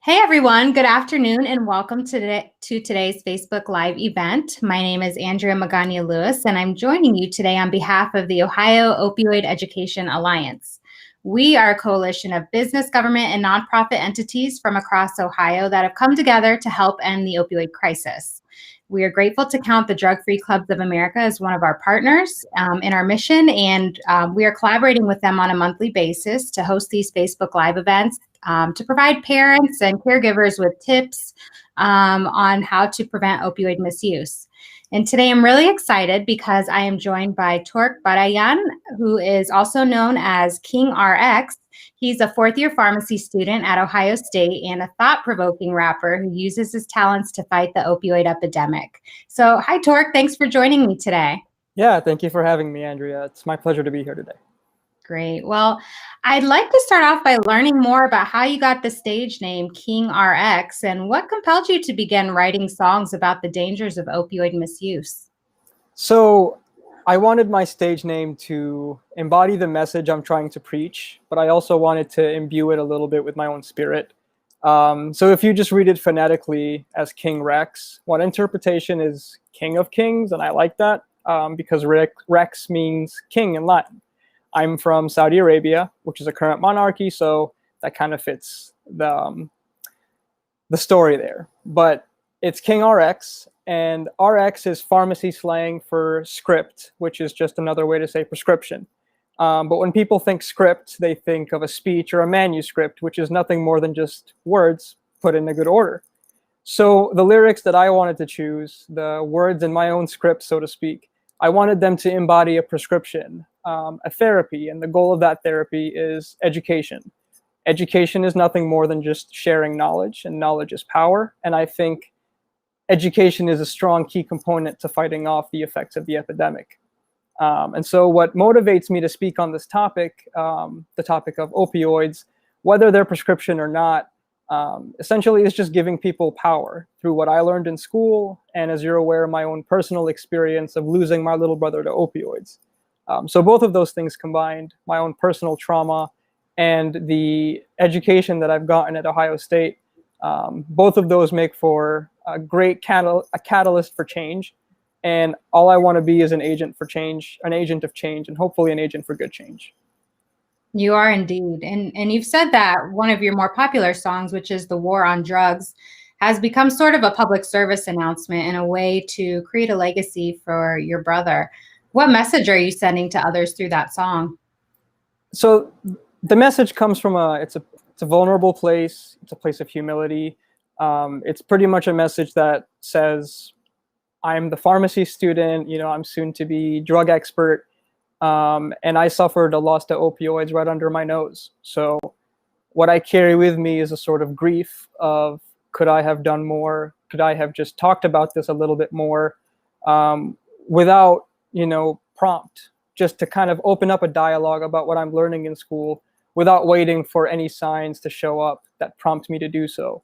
Hey everyone, good afternoon and welcome to today's Facebook Live event. My name is Andrea Magana Lewis and I'm joining you today on behalf of the Ohio Opioid Education Alliance. We are a coalition of business, government, and nonprofit entities from across Ohio that have come together to help end the opioid crisis. We are grateful to count the Drug-Free Clubs of America as one of our partners in our mission, and we are collaborating with them on a monthly basis to host these Facebook Live events to provide parents and caregivers with tips on how to prevent opioid misuse. And today I'm really excited because I am joined by Tork Barayan, who is also known as King RX. He's a fourth-year pharmacy student at Ohio State and a thought-provoking rapper who uses his talents to fight the opioid epidemic. So, hi, Tork. Thanks for joining me today. Yeah, thank you for having me, Andrea. It's my pleasure to be here today. Great. Well, I'd like to start off by learning more about how you got the stage name King RX and what compelled you to begin writing songs about the dangers of opioid misuse. So I wanted my stage name to embody the message I'm trying to preach, but I also wanted to imbue it a little bit with my own spirit. So if you just read it phonetically as King Rex, one interpretation is King of Kings, and I like that because Rex means king in Latin. I'm from Saudi Arabia, which is a current monarchy, so that kind of fits the story there. But it's King RX, and RX is pharmacy slang for script, which is just another way to say prescription. But when people think script, they think of a speech or a manuscript, which is nothing more than just words put in a good order. So the lyrics that I wanted to choose, the words in my own script, so to speak, I wanted them to embody a prescription, a therapy, and the goal of that therapy is education. Education is nothing more than just sharing knowledge, and knowledge is power. And I think education is a strong key component to fighting off the effects of the epidemic. And so what motivates me to speak on this topic, the topic of opioids, whether they're prescription or not, essentially is just giving people power through what I learned in school, and as you're aware, my own personal experience of losing my little brother to opioids. So both of those things combined, my own personal trauma and the education that I've gotten at Ohio State, both of those make for a great catalyst for change. And all I want to be is an agent for change, an agent of change, and hopefully an agent for good change. You are indeed. And you've said that one of your more popular songs, which is The War on Drugs, has become sort of a public service announcement and a way to create a legacy for your brother. What message are you sending to others through that song? So the message comes from it's a vulnerable place. It's a place of humility. It's pretty much a message that says, I'm the pharmacy student, I'm soon to be drug expert. And I suffered a loss to opioids right under my nose. So what I carry with me is a sort of grief of, could I have done more? Could I have just talked about this a little bit more without, prompt, just to kind of open up a dialogue about what I'm learning in school without waiting for any signs to show up that prompt me to do so.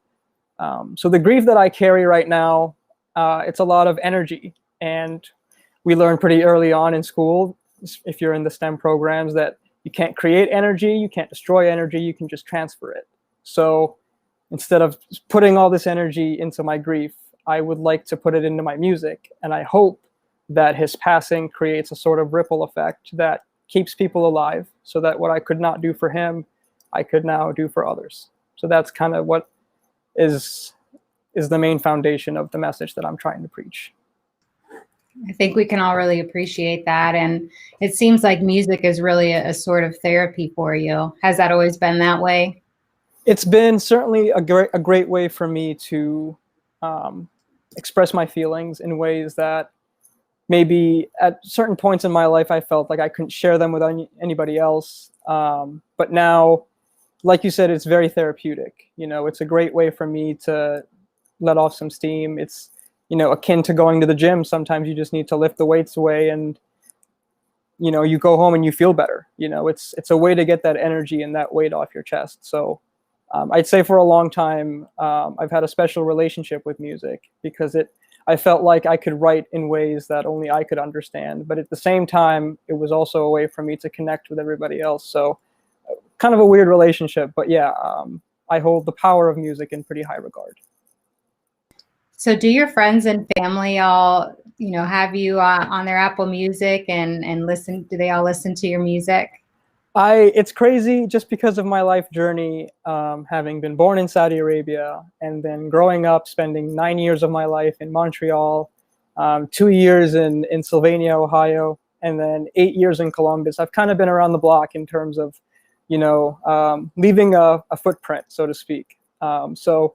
So the grief that I carry right now, it's a lot of energy. And we learned pretty early on in school, if you're in the STEM programs, that you can't create energy, you can't destroy energy, you can just transfer it. So instead of putting all this energy into my grief, I would like to put it into my music. And I hope that his passing creates a sort of ripple effect that keeps people alive, so that what I could not do for him, I could now do for others. So that's kind of what is the main foundation of the message that I'm trying to preach. I think we can all really appreciate that. And it seems like music is really a sort of therapy for you. Has that always been that way? It's been certainly a great way for me to express my feelings in ways that maybe at certain points in my life I felt like I couldn't share them with anybody else. But now, like you said, it's very therapeutic. It's a great way for me to let off some steam. It's akin to going to the gym. Sometimes you just need to lift the weights away and, you go home and you feel better. It's a way to get that energy and that weight off your chest. So I'd say for a long time, I've had a special relationship with music because I felt like I could write in ways that only I could understand. But at the same time, it was also a way for me to connect with everybody else. So kind of a weird relationship, but yeah, I hold the power of music in pretty high regard. So do your friends and family all, have you on their Apple Music and listen? Do they all listen to your music? It's crazy just because of my life journey, having been born in Saudi Arabia and then growing up, spending 9 years of my life in Montreal, 2 years in Sylvania, Ohio, and then 8 years in Columbus. I've kind of been around the block in terms of, leaving a footprint, so to speak. So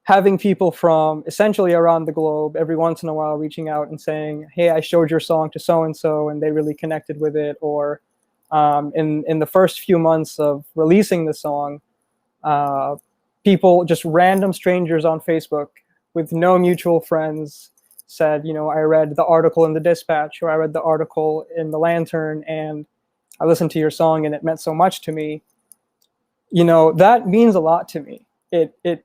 having people from essentially around the globe every once in a while reaching out and saying, hey, I showed your song to so-and-so and they really connected with it, or in the first few months of releasing the song, people, just random strangers on Facebook with no mutual friends, said, I read the article in the Dispatch, or I read the article in the Lantern, and I listened to your song and it meant so much to me. That means a lot to me. It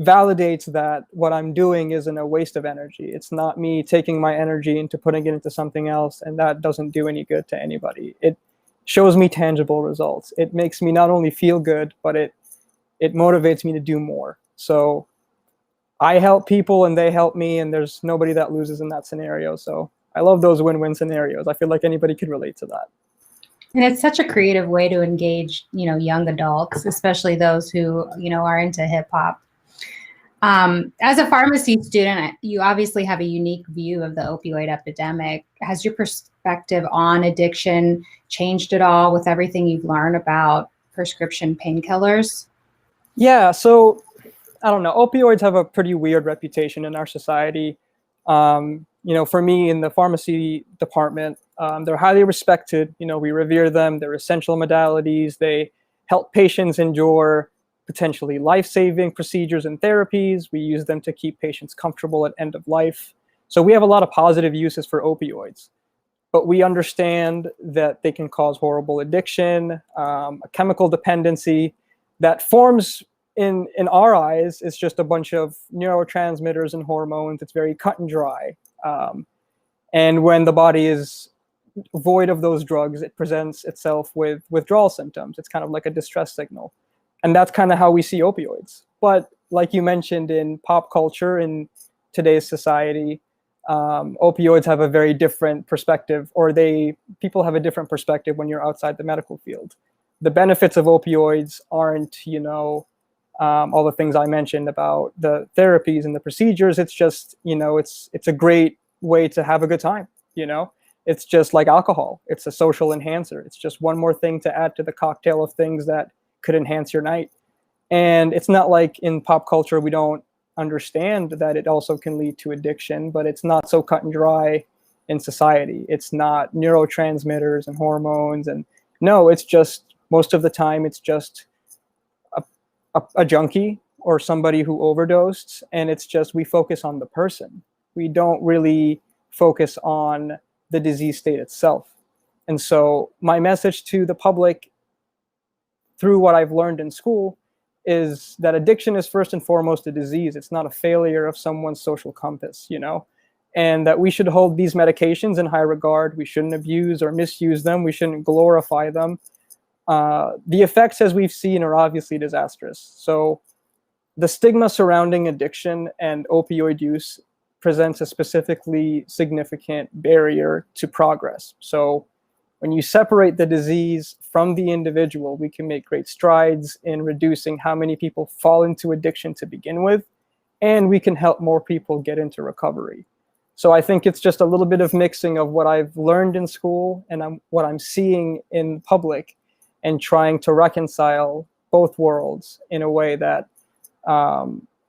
validates that what I'm doing isn't a waste of energy. It's not me taking my energy into putting it into something else, and that doesn't do any good to anybody. It shows me tangible results. It makes me not only feel good, but it motivates me to do more. So I help people and they help me, and there's nobody that loses in that scenario. So I love those win-win scenarios. I feel like anybody could relate to that. And it's such a creative way to engage, young adults, especially those who, are into hip hop. As a pharmacy student, you obviously have a unique view of the opioid epidemic. Has your perspective on addiction changed at all with everything you've learned about prescription painkillers? Yeah, so I don't know. Opioids have a pretty weird reputation in our society. For me in the pharmacy department, they're highly respected. We revere them. They're essential modalities. They help patients endure potentially life-saving procedures and therapies. We use them to keep patients comfortable at end of life. So we have a lot of positive uses for opioids, but we understand that they can cause horrible addiction, a chemical dependency that forms in our eyes is just a bunch of neurotransmitters and hormones. It's very cut and dry. And when the body is void of those drugs, it presents itself with withdrawal symptoms. It's kind of like a distress signal. And that's kind of how we see opioids. But like you mentioned, in pop culture, in today's society, opioids have a very different perspective, or people have a different perspective when you're outside the medical field. The benefits of opioids aren't, all the things I mentioned about the therapies and the procedures. It's just, it's a great way to have a good time. It's just like alcohol. It's a social enhancer. It's just one more thing to add to the cocktail of things that could enhance your night. And it's not like in pop culture we don't understand that it also can lead to addiction, but it's not so cut and dry in society. It's not neurotransmitters and hormones, and no, it's just, most of the time it's just a junkie or somebody who overdosed, and it's just, we focus on the person. We don't really focus on the disease state itself. And so my message to the public through what I've learned in school is that addiction is first and foremost a disease. It's not a failure of someone's social compass, and that we should hold these medications in high regard. We shouldn't abuse or misuse them. We shouldn't glorify them. The effects, as we've seen, are obviously disastrous. So the stigma surrounding addiction and opioid use presents a specifically significant barrier to progress. So when you separate the disease from the individual, we can make great strides in reducing how many people fall into addiction to begin with, and we can help more people get into recovery. So I think it's just a little bit of mixing of what I've learned in school and what I'm seeing in public, and trying to reconcile both worlds in a way that,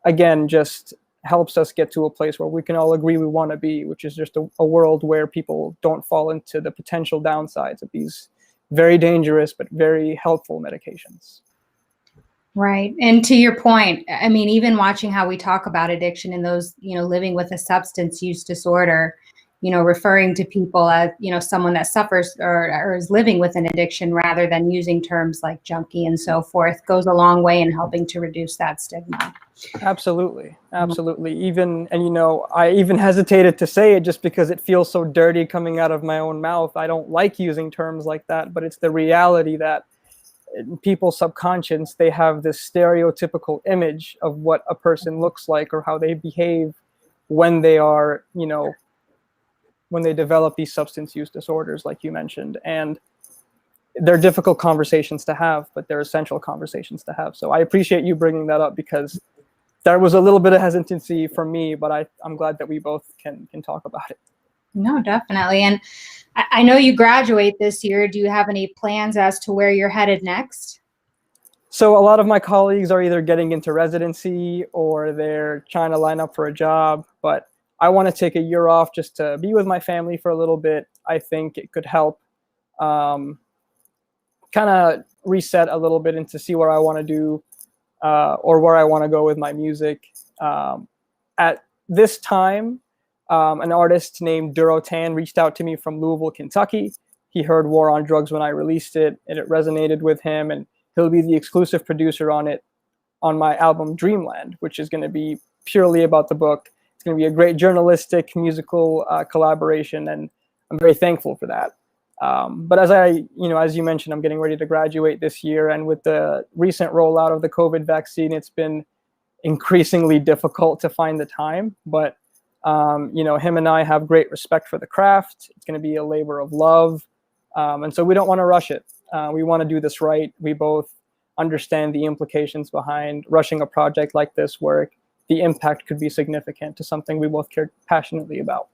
again, just helps us get to a place where we can all agree we want to be, which is just a world where people don't fall into the potential downsides of these very dangerous but very helpful medications. Right. And to your point, I mean, even watching how we talk about addiction and those, living with a substance use disorder, referring to people as, someone that suffers or is living with an addiction rather than using terms like junkie and so forth, goes a long way in helping to reduce that stigma. Absolutely. Even, and I even hesitated to say it just because it feels so dirty coming out of my own mouth. I don't like using terms like that, but it's the reality that people's subconscious, they have this stereotypical image of what a person looks like or how they behave when they are, when they develop these substance use disorders, like you mentioned. And they're difficult conversations to have, but they're essential conversations to have. So I appreciate you bringing that up, because there was a little bit of hesitancy from me, but I'm glad that we both can talk about it. No, definitely. And I know you graduate this year. Do you have any plans as to where you're headed next? So a lot of my colleagues are either getting into residency or they're trying to line up for a job, but I want to take a year off just to be with my family for a little bit. I think it could help kind of reset a little bit and to see where I want to do or where I want to go with my music. At this time, an artist named Durotan reached out to me from Louisville, Kentucky. He heard War on Drugs when I released it, and it resonated with him, and he'll be the exclusive producer on it, on my album Dreamland, which is going to be purely about the book. It's going to be a great journalistic, musical collaboration, and I'm very thankful for that. But as you mentioned, I'm getting ready to graduate this year, and with the recent rollout of the COVID vaccine, it's been increasingly difficult to find the time. But him and I have great respect for the craft. It's going to be a labor of love, and so we don't want to rush it. We want to do this right. We both understand the implications behind rushing a project like this, where the impact could be significant to something we both care passionately about.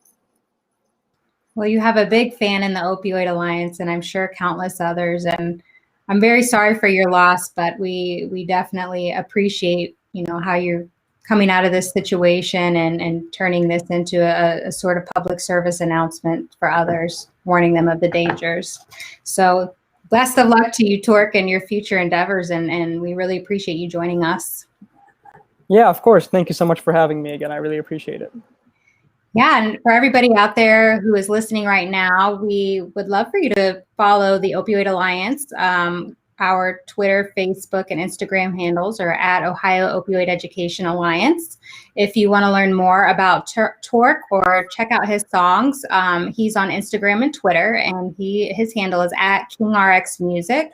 Well, you have a big fan in the Opioid Alliance, and I'm sure countless others. And I'm very sorry for your loss, but we definitely appreciate, how you're coming out of this situation and turning this into a sort of public service announcement for others, warning them of the dangers. So best of luck to you, Tork, and your future endeavors. And we really appreciate you joining us. Yeah, of course. Thank you so much for having me again. I really appreciate it. Yeah, and for everybody out there who is listening right now, we would love for you to follow the Opioid Alliance. Our Twitter, Facebook, and Instagram handles are at Ohio Opioid Education Alliance. If you want to learn more about Tork or check out his songs, he's on Instagram and Twitter, and his handle is at KingRxMusic.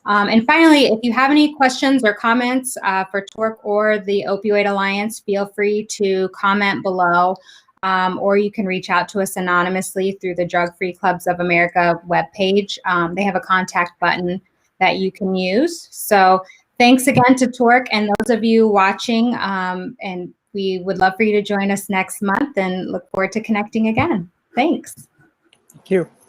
And finally, if you have any questions or comments for Tork or the Opioid Alliance, feel free to comment below. Or you can reach out to us anonymously through the Drug Free Clubs of America webpage. They have a contact button that you can use. So thanks again to Tork and those of you watching. And we would love for you to join us next month and look forward to connecting again. Thanks. Thank you.